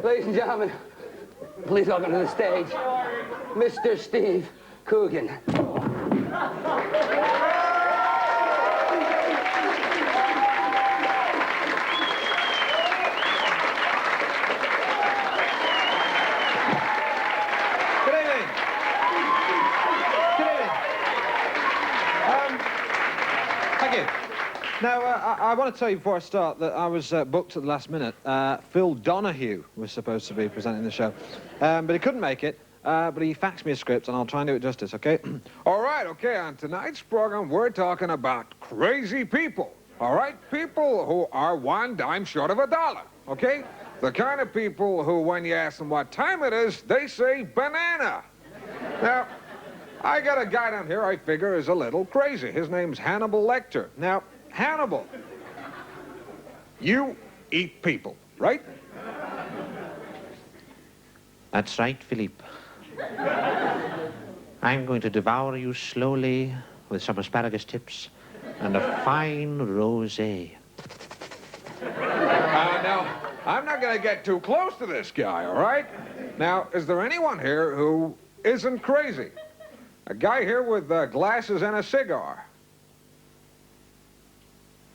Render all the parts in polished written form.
Ladies and gentlemen, please welcome to the stage, Mr. Steve Coogan. Now, I want to tell you before I start that I was booked at the last minute. Phil Donahue was supposed to be presenting the show, but he couldn't make it, but he faxed me a script, and I'll try and do it justice, okay? All right, okay, on tonight's program, we're talking about crazy people, all right? People who are one dime short of a dollar, okay? The kind of people who, when you ask them what time it is, they say banana. Now, I got a guy down here I figure is a little crazy. His name's Hannibal Lecter. Now, Hannibal, you eat people, right? That's right, Philippe. I'm going to devour you slowly with some asparagus tips and a fine rosé. Now, I'm not going to get too close to this guy, all right? Now, is there anyone here who isn't crazy? A guy here with glasses and a cigar.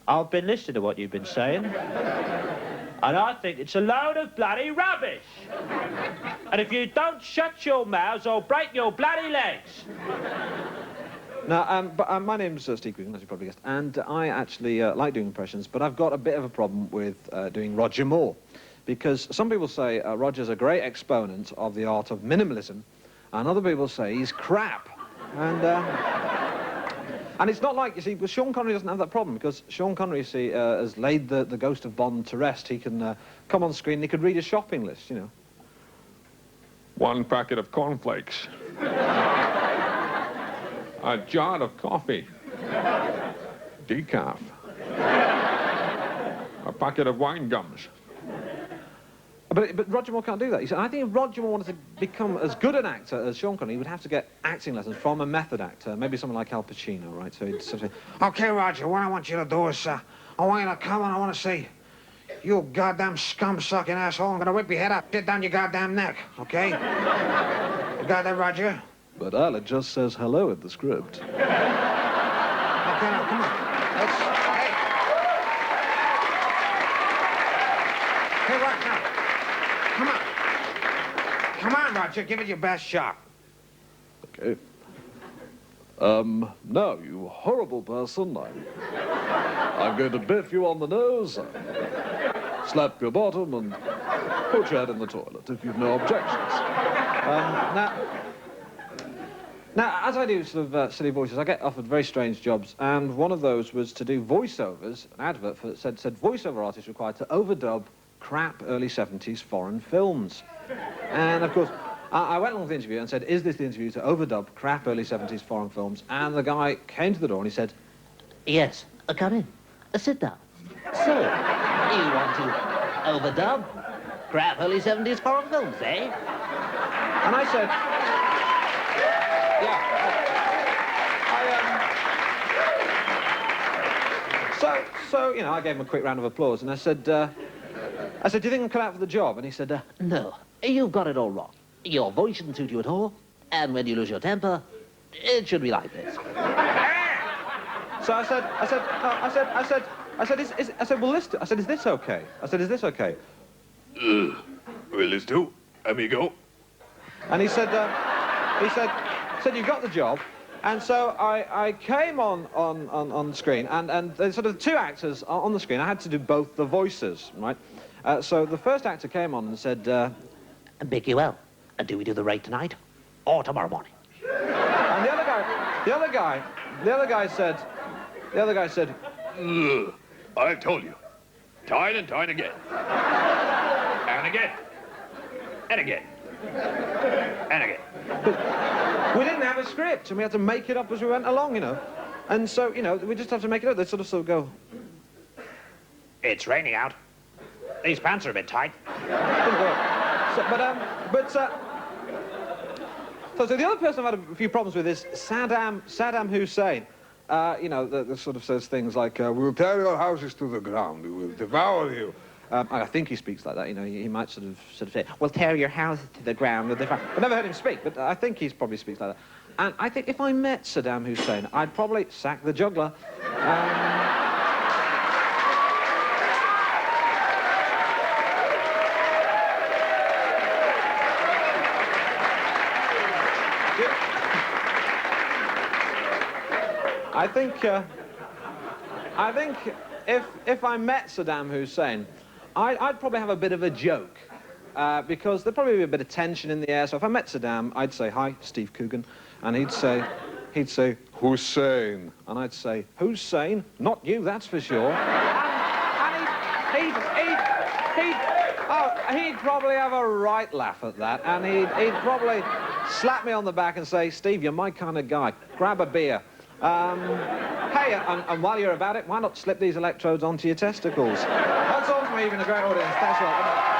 I've been listening to what you've been saying, and I think it's a load of bloody rubbish. And if you don't shut your mouths, I'll break your bloody legs. Now, my name's Steve Coogan, as you probably guessed, and I actually like doing impressions, but I've got a bit of a problem with doing Roger Moore, because some people say Roger's a great exponent of the art of minimalism, and other people say he's crap. And it's not like, you see, Sean Connery doesn't have that problem, because Sean Connery, you see, has laid the ghost of Bond to rest. He can come on screen and he could read a shopping list, you know. 1 packet of cornflakes. A jar of coffee. Decaf. A packet of wine gums. But Roger Moore can't do that. He said, I think if Roger Moore wanted to become as good an actor as Sean Connery, he would have to get acting lessons from a method actor, maybe someone like Al Pacino, right? So he'd sort of say, okay, Roger, what I want you to do is, I want you to come and I want to say, you goddamn scum-sucking asshole, I'm going to rip your head up, get down your goddamn neck, okay? You got that, Roger? But Al, it just says hello in the script. Okay, now, come on. Hey, Roger, now. Come on. Come on, Roger, give it your best shot. Okay. Now, you horrible person, I'm going to biff you on the nose, slap your bottom, and put your head in the toilet if you've no objections. Now, as I do sort of silly voices, I get offered very strange jobs, and one of those was to do voiceovers. An advert that said voiceover artists required to overdub crap early 70s foreign films. And, of course, I went along to the interview and said, is this the interview to overdub crap early 70s foreign films? And the guy came to the door and he said, Yes, come in. Sit down. So, you want to overdub crap early 70s foreign films, eh? And I said, yeah. So, you know, I gave him a quick round of applause and I said, do you think I'm cut out for the job? And he said, No, you've got it all wrong. Your voice shouldn't suit you at all, and when you lose your temper, it should be like this. So I said, well, is this okay? I said, is this okay? Well, let's do, amigo. And he said, you got the job. And so I came on the screen, and there's sort of 2 actors on the screen. I had to do both the voices, right? So the first actor came on and said, Mickey, well, do we do the raid tonight or tomorrow morning? And the other guy said, I've told you, time and time again. And again. And again. And again. But we didn't have a script, and we had to make it up as we went along, you know. And so, you know, we just have to make it up. They sort of go, It's raining out. These pants are a bit tight. So the other person I've had a few problems with is Saddam Hussein. You know, that sort of says things like, we will tear your houses to the ground, we will devour you. I think he speaks like that, you know, he might sort of say, "We'll tear your house to the ground." I've never heard him speak, but I think he probably speaks like that. And I think if I met Saddam Hussein, I'd probably sack the juggler. I think if I met Saddam Hussein, I'd probably have a bit of a joke, because there'd probably be a bit of tension in the air. So if I met Saddam, I'd say, "Hi, Steve Coogan," and he'd say, "Hussein," and I'd say, "Hussein? Not you, that's for sure." and he'd probably have a right laugh at that, and he'd probably slap me on the back and say, "Steve, you're my kind of guy. Grab a beer. Hey, and while you're about it, why not slip these electrodes onto your testicles?" That's all from me. You've been a great audience. Thanks a lot.